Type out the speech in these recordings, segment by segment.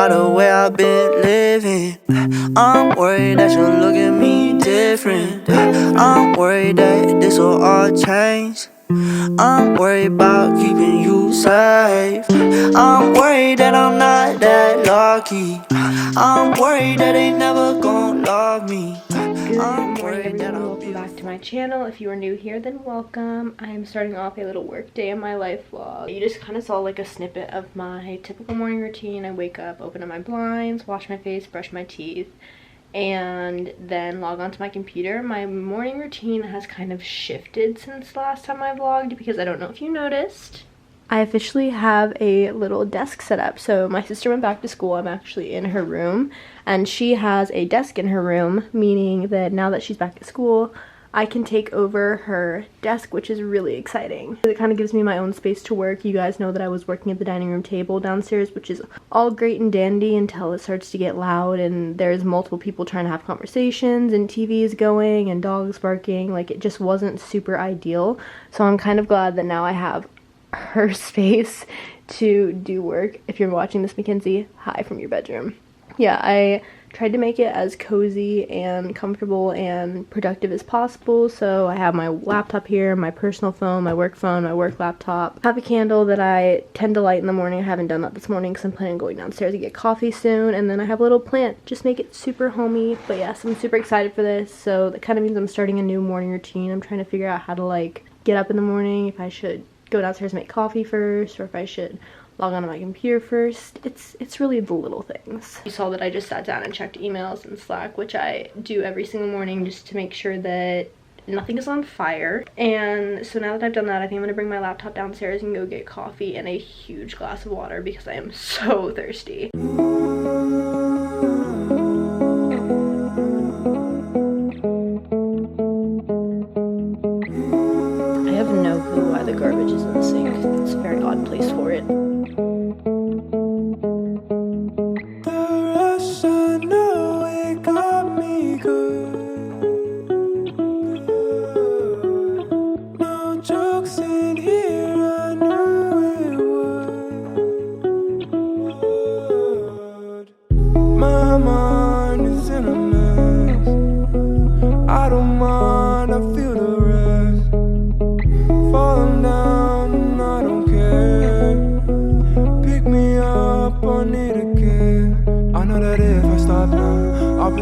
by the way I've been living. I'm worried that you'll look at me different. I'm worried that this will all change. I'm worried about keeping you safe. I'm worried that I'm not that lucky. I'm worried that they never gon' love me. Good morning everyone, welcome back to my channel. If you are new here, then welcome. I am starting off a little work day in my life vlog. You just kind of saw like a snippet of my typical morning routine. I wake up, open up my blinds, wash my face, brush my teeth, and then log onto my computer. My morning routine has kind of shifted since the last time I vlogged because I don't know if you noticed. I officially have a little desk set up. So my sister went back to school. I'm actually in her room and she has a desk in her room, meaning that now that she's back at school, I can take over her desk, which is really exciting. It kind of gives me my own space to work. You guys know that I was working at the dining room table downstairs, which is all great and dandy until it starts to get loud and there's multiple people trying to have conversations and TVs going and dogs barking. Like, it just wasn't super ideal. So I'm kind of glad that now I have her space to do work. If you're watching this, Mackenzie, hi from your bedroom. Yeah, I tried to make it as cozy and comfortable and productive as possible. So I have my laptop here, my personal phone, my work laptop. I have a candle that I tend to light in the morning. I haven't done that this morning because I'm planning on going downstairs to get coffee soon. And then I have a little plant, just make it super homey. But yes, I'm super excited for this. So that kind of means I'm starting a new morning routine. I'm trying to figure out how to like get up in the morning, if I should go downstairs and make coffee first, or if I should log on to my computer first. It's really the little things. You saw that I just sat down and checked emails and Slack, which I do every single morning just to make sure that nothing is on fire. And so now that I've done that, I think I'm gonna bring my laptop downstairs and go get coffee and a huge glass of water because I am so thirsty. I have no clue why the garbage is in the sink. It's a very odd place for it.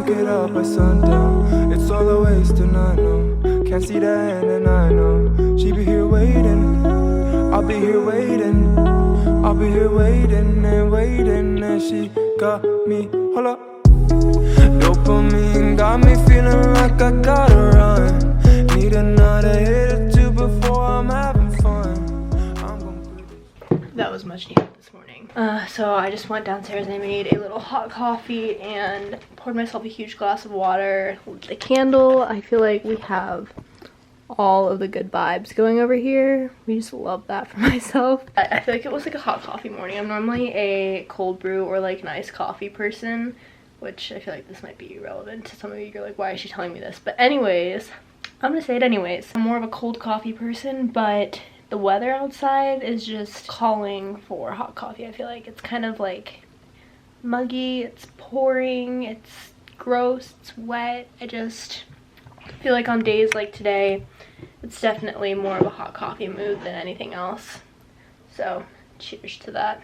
Get up by sundown. It's all a waste and I know. Can't see the end and I know. She be here waiting. I'll be here waiting. I'll be here waiting and waiting. And she got me, hold up. Dopamine got me feeling like I gotta run. Need another hit or two before I'm having fun. That was much needed this morning. So I just went downstairs and I made a little hot coffee and poured myself a huge glass of water. Lit the candle. I feel like we have all of the good vibes going over here. We just love that for myself. I feel like it was like a hot coffee morning. I'm normally a cold brew or like an iced coffee person, which I feel like this might be relevant to some of you. You're like, why is she telling me this? But anyways, I'm gonna say it anyways. I'm more of a cold coffee person, but the weather outside is just calling for hot coffee. I feel like it's kind of like muggy, it's pouring, it's gross, it's wet. I just feel like on days like today, it's definitely more of a hot coffee mood than anything else. So cheers to that.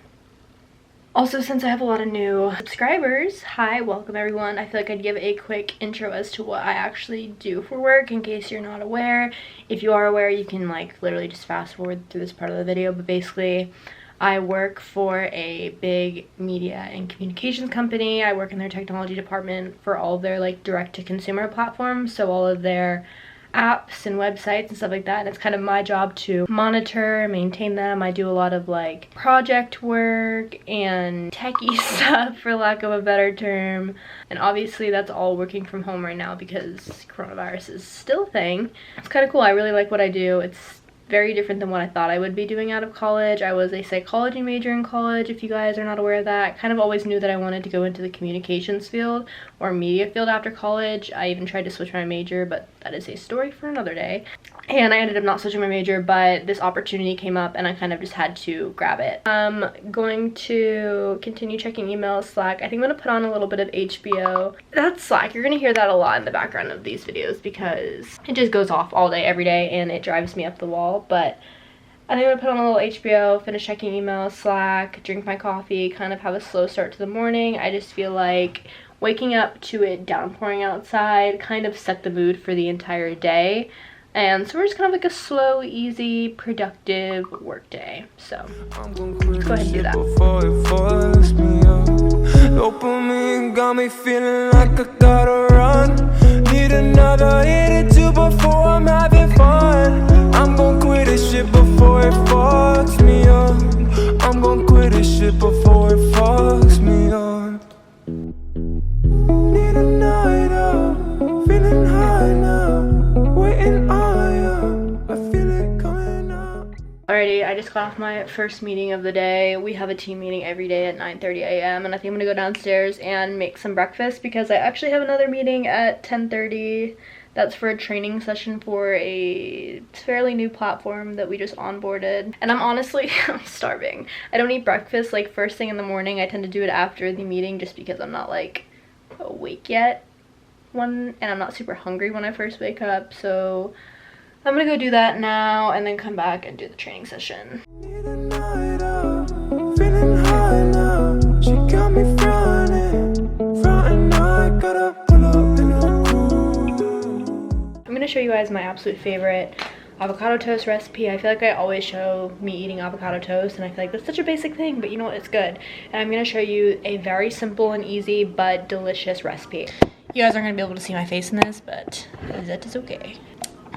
Also, since I have a lot of new subscribers, hi, welcome everyone. I feel like I'd give a quick intro as to what I actually do for work in case you're not aware. If you are aware, you can like literally just fast forward through this part of the video, but basically I work for a big media and communications company. I work in their technology department for all of their like direct to consumer platforms, so all of their apps and websites and stuff like that, and it's kind of my job to monitor and maintain them. I do a lot of like project work and techie stuff, for lack of a better term, and obviously that's all working from home right now because coronavirus is still a thing. It's kind of cool. I really like what I do. It's very different than what I thought I would be doing out of college. I was a psychology major in college, if you guys are not aware of that. I kind of always knew that I wanted to go into the communications field or media field after college. I even tried to switch my major, but that is a story for another day. And I ended up not switching my major, but this opportunity came up and I kind of just had to grab it. I'm going to continue checking emails, Slack. I think I'm going to put on a little bit of HBO. That's Slack. You're going to hear that a lot in the background of these videos because it just goes off all day, every day, and it drives me up the wall. But I think I'm going to put on a little HBO, finish checking emails, Slack, drink my coffee, kind of have a slow start to the morning. I just feel like waking up to it downpouring outside kind of set the mood for the entire day. And so we're just kind of like a slow, easy, productive work day. So let's go ahead and do that. Dopamine got me feeling like I gotta run. Need another hit or two before I'm having fun. I'm gon' quit this shit before it fucks me up. I'm gon' quit this shit before it fucks me up. Need a night out, feeling high now. Waiting on you, I feel it coming up. Alrighty, I just got off my first meeting of the day. We have a team meeting every day at 9:30 a.m. and I think I'm gonna go downstairs and make some breakfast because I actually have another meeting at 10:30. That's for a training session for a fairly new platform that we just onboarded. And I'm honestly, I'm starving. I don't eat breakfast like first thing in the morning. I tend to do it after the meeting just because I'm not like awake yet. And I'm not super hungry when I first wake up, so I'm gonna go do that now and then come back and do the training session. Need a night out, feeling high now. She got me frontin', I gotta pull up in her groove. I'm gonna show you guys my absolute favorite avocado toast recipe. I feel like I always show me eating avocado toast and I feel like that's such a basic thing, but you know what, it's good. And I'm gonna show you a very simple and easy but delicious recipe. You guys aren't gonna be able to see my face in this, but that is okay.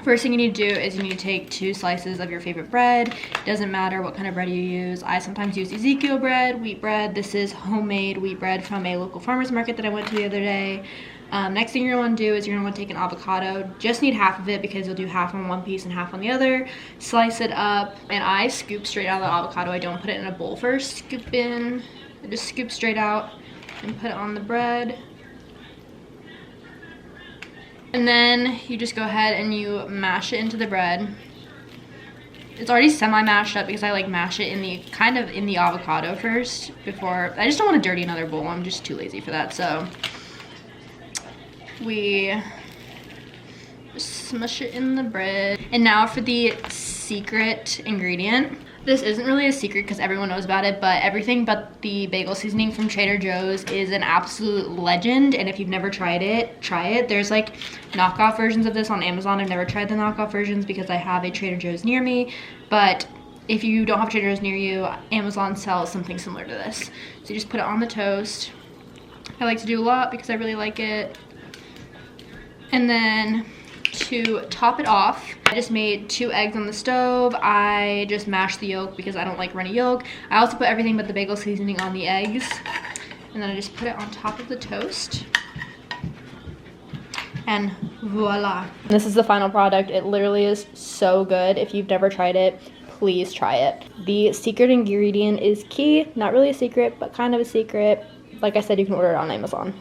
First thing you need to do is you need to take 2 slices of your favorite bread. It doesn't matter what kind of bread you use. I sometimes use Ezekiel bread, wheat bread. This is homemade wheat bread from a local farmer's market that I went to the other day. Next thing you're gonna wanna do is you're gonna wanna take an avocado. Just need half of it because you'll do half on one piece and half on the other. Slice it up, and I scoop straight out of the avocado. I don't put it in a bowl first. Scoop in, I just scoop straight out and put it on the bread. And then you just go ahead and you mash it into the bread. It's already semi-mashed up because I like mash it in the avocado first before. I just don't want to dirty another bowl. I'm just too lazy for that. So we just smush it in the bread. And now for the secret ingredient. This isn't really a secret because everyone knows about it, but everything but the bagel seasoning from Trader Joe's is an absolute legend. And if you've never tried it, try it. There's like knockoff versions of this on Amazon. I've never tried the knockoff versions because I have a Trader Joe's near me. But if you don't have Trader Joe's near you, Amazon sells something similar to this. So you just put it on the toast. I like to do a lot because I really like it. And then to top it off, I just made 2 eggs on the stove. I just mashed the yolk because I don't like runny yolk. I also put everything but the bagel seasoning on the eggs. And then I just put it on top of the toast. And voila. This is the final product. It literally is so good. If you've never tried it, please try it. The secret ingredient is key. Not really a secret, but kind of a secret. Like I said, you can order it on Amazon.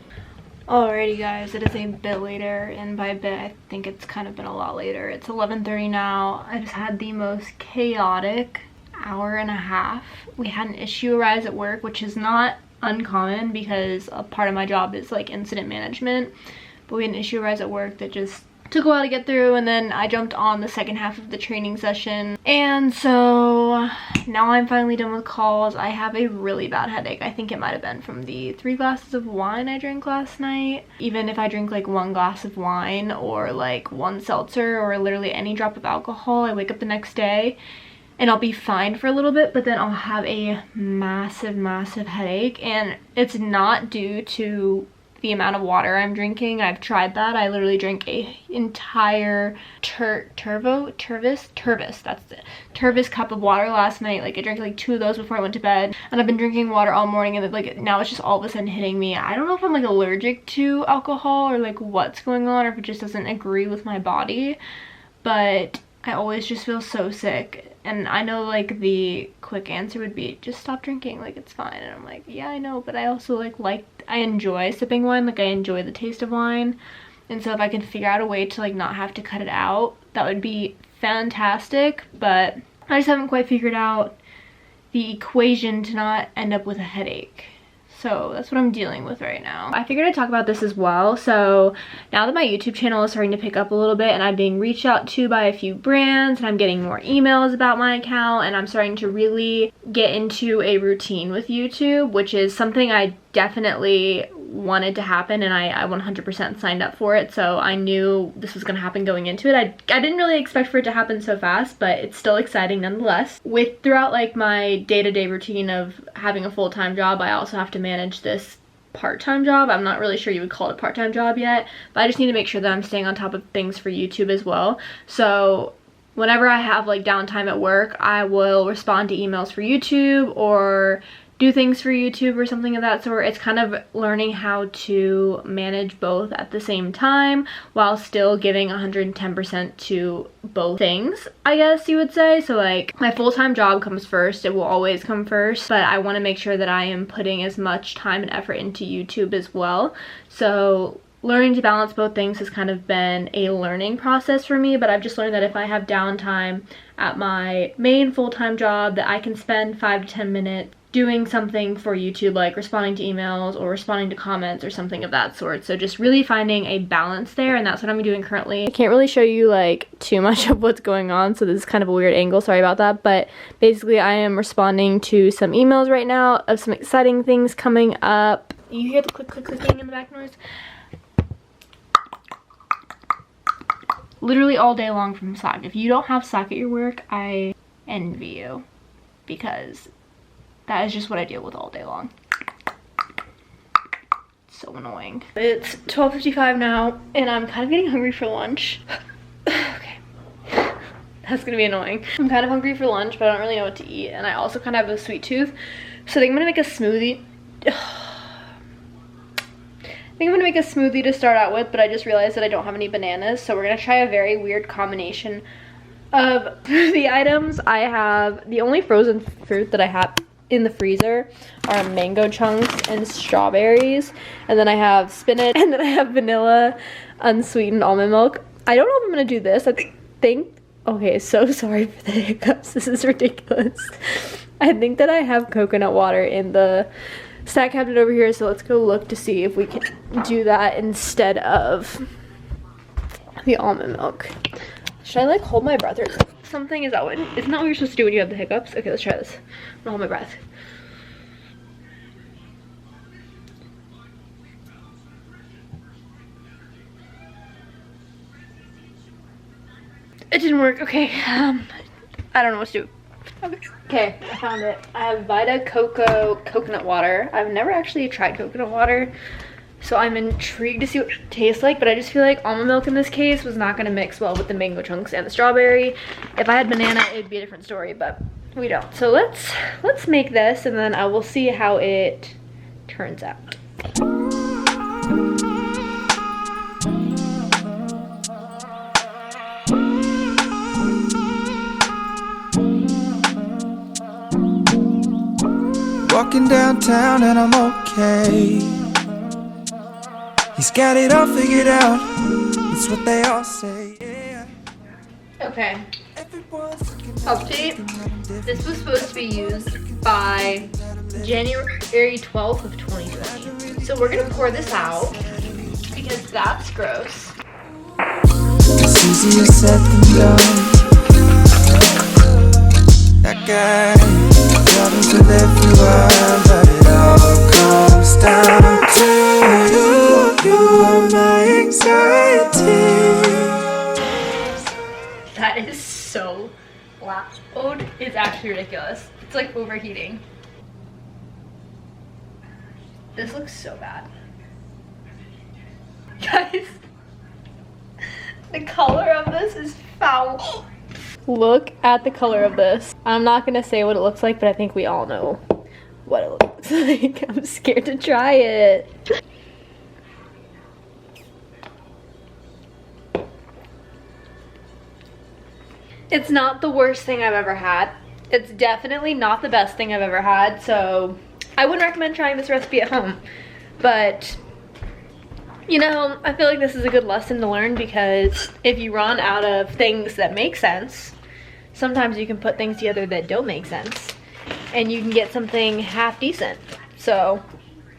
Alrighty guys, it is a bit later, and by a bit I think it's kind of been a lot later. It's 11:30 now. I just had the most chaotic hour and a half. We had an issue arise at work, which is not uncommon because a part of my job is like incident management, but we had an issue arise at work that just took a while to get through, and then I jumped on the second half of the training session, and so now I'm finally done with calls. I have a really bad headache. I think it might have been from the 3 glasses of wine I drank last night. Even if I drink like 1 glass of wine or like 1 seltzer or literally any drop of alcohol, I wake up the next day and I'll be fine for a little bit, but then I'll have a massive headache, and it's not due to the amount of water I'm drinking. I've tried that. I literally drank a entire Tervis cup of water last night. Like I drank like 2 of those before I went to bed, and I've been drinking water all morning, and like now it's just all of a sudden hitting me. I don't know if I'm like allergic to alcohol or like what's going on, or if it just doesn't agree with my body, but I always just feel so sick. And I know like the quick answer would be just stop drinking, like it's fine. And I'm like, yeah, I know, but I also I enjoy sipping wine, like I enjoy the taste of wine. And so if I can figure out a way to like not have to cut it out, that would be fantastic. But I just haven't quite figured out the equation to not end up with a headache. So that's what I'm dealing with right now. I figured I'd talk about this as well. So now that my YouTube channel is starting to pick up a little bit and I'm being reached out to by a few brands and I'm getting more emails about my account and I'm starting to really get into a routine with YouTube, which is something I definitely wanted to happen, and I 100% signed up for it, so I knew this was going to happen going into it. I didn't really expect for it to happen so fast, but it's still exciting nonetheless. Throughout like my day-to-day routine of having a full-time job, I also have to manage this part-time job. I'm not really sure you would call it a part-time job yet, but I just need to make sure that I'm staying on top of things for YouTube as well. So whenever I have like downtime at work, I will respond to emails for YouTube or do things for YouTube or something of that sort. It's kind of learning how to manage both at the same time while still giving 110% to both things, I guess you would say. So like my full-time job comes first, it will always come first, but I want to make sure that I am putting as much time and effort into YouTube as well. So learning to balance both things has kind of been a learning process for me, but I've just learned that if I have downtime at my main full-time job, that I can spend 5 to 10 minutes doing something for YouTube, like responding to emails or responding to comments or something of that sort. So just really finding a balance there, and that's what I'm doing currently. I can't really show you like too much of what's going on, so this is kind of a weird angle, sorry about that, but basically I am responding to some emails right now of some exciting things coming up. You hear the clicking in the back noise? Literally all day long from Slack. If you don't have Slack at your work, I envy you, because that is just what I deal with all day long. So annoying. It's 12:55 now, and I'm kind of getting hungry for lunch. Okay. That's gonna be annoying. I'm kind of hungry for lunch, but I don't really know what to eat, and I also kind of have a sweet tooth. So I think I'm gonna make a smoothie. I think I'm gonna make a smoothie to start out with, but I just realized that I don't have any bananas, so we're gonna try a very weird combination of the items. I have, the only frozen fruit that I have in the freezer are mango chunks and strawberries, and then I have spinach, and then I have vanilla unsweetened almond milk. I don't know if I'm gonna do this. I think, okay, so sorry for the hiccups, this is ridiculous. I think that I have coconut water in the snack cabinet over here, so let's go look to see if we can do that instead of the almond milk. Should I like hold my breath or something? Isn't that what you're supposed to do when you have the hiccups? Okay, let's try this. I'm gonna hold my breath. It didn't work. Okay, I don't know what to do. Okay, I found it. I have Vita Coco coconut water. I've never actually tried coconut water, so I'm intrigued to see what it tastes like, but I just feel like almond milk in this case was not going to mix well with the mango chunks and the strawberry. If I had banana, it'd be a different story, but we don't. So let's make this, and then I will see how it turns out. Walking downtown and I'm okay. He's got it all figured out. It's what they all say. Yeah. Okay. Update. This was supposed to be used by January 12th of 2020. So we're gonna pour this out because that's gross. It's easier said than done. That guy happens with everyone, but it all comes down to you. You are my anxiety. That is so loud. It's actually ridiculous. It's like overheating. This looks so bad. Guys, the color of this is foul. Look at the color of this. I'm not gonna say what it looks like, but I think we all know what it looks like. I'm scared to try it. It's not the worst thing I've ever had. It's definitely not the best thing I've ever had, so I wouldn't recommend trying this recipe at home. But, you know, I feel like this is a good lesson to learn, because if you run out of things that make sense, sometimes you can put things together that don't make sense, and you can get something half decent. So,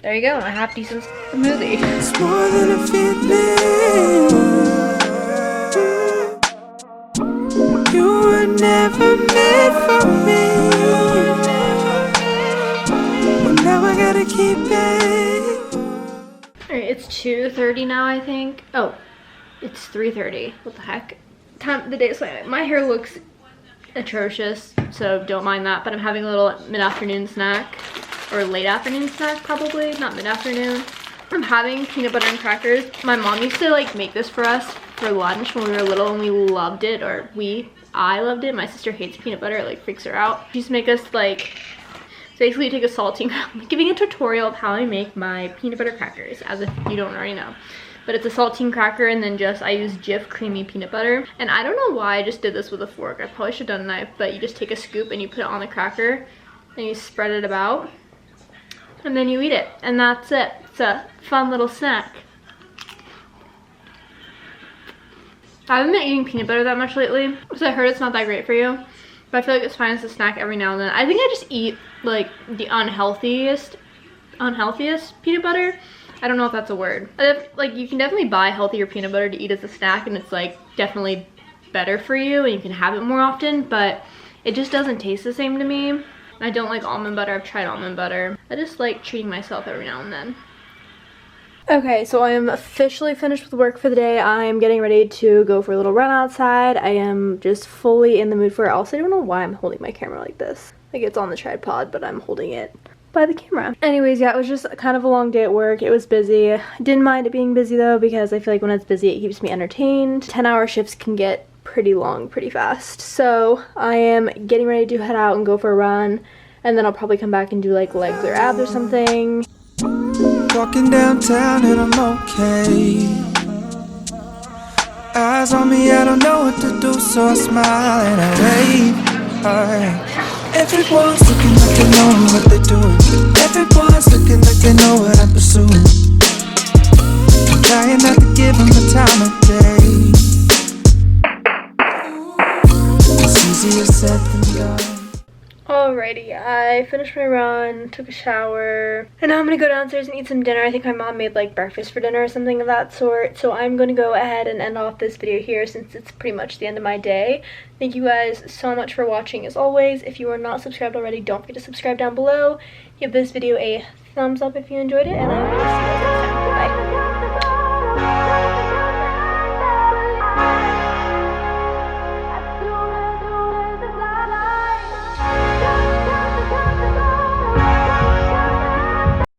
there you go, a half decent smoothie. It's more than a feeling. You were never meant for me. But now I gotta keep it. Alright, it's 2:30 now, I think. Oh, it's 3:30. What the heck? Time of the day is like, my hair looks atrocious, so don't mind that, but I'm having a little mid-afternoon snack, or late afternoon snack probably, not mid-afternoon. I'm having peanut butter and crackers. My mom used to like make this for us for lunch when we were little, and we loved it, or I loved it. My sister hates peanut butter, it like freaks her out. She used to make us like, basically take a saltine, I'm giving a tutorial of how I make my peanut butter crackers, as if you don't already know. But it's a saltine cracker, and then I use Jif creamy peanut butter. And I don't know why I just did this with a fork. I probably should have done a knife, but you just take a scoop and you put it on the cracker, and you spread it about, and then you eat it. And that's it. It's a fun little snack. I haven't been eating peanut butter that much lately, because I heard it's not that great for you. But I feel like it's fine as a snack every now and then. I think I just eat like the unhealthiest peanut butter. I don't know if that's a word. Like, you can definitely buy healthier peanut butter to eat as a snack, and it's like definitely better for you, and you can have it more often, but it just doesn't taste the same to me. I don't like almond butter. I've tried almond butter. I just like treating myself every now and then. Okay, so I am officially finished with work for the day. I am getting ready to go for a little run outside. I am just fully in the mood for it. I also don't know why I'm holding my camera like this. Like, it's on the tripod, but I'm holding it by the camera. Anyways, yeah, it was just kind of a long day at work. It was busy. I didn't mind it being busy though, because I feel like when it's busy, it keeps me entertained. 10-hour shifts can get pretty long pretty fast. So I am getting ready to head out and go for a run, and then I'll probably come back and do like legs or abs or something. Walking downtown and I'm okay. Eyes on me, I don't know what to do, so I smile and I wave. Everyone's looking like they know what they're doing. Everyone's looking like they know what I'm pursuing. I'm trying not to give them the time of day. It's easier said than done. Alrighty, I finished my run, took a shower, and now I'm gonna go downstairs and eat some dinner. I think my mom made like breakfast for dinner or something of that sort, so I'm gonna go ahead and end off this video here, since it's pretty much the end of my day. Thank you guys so much for watching as always. If you are not subscribed already, don't forget to subscribe down below. Give this video a thumbs up if you enjoyed it, and I will see you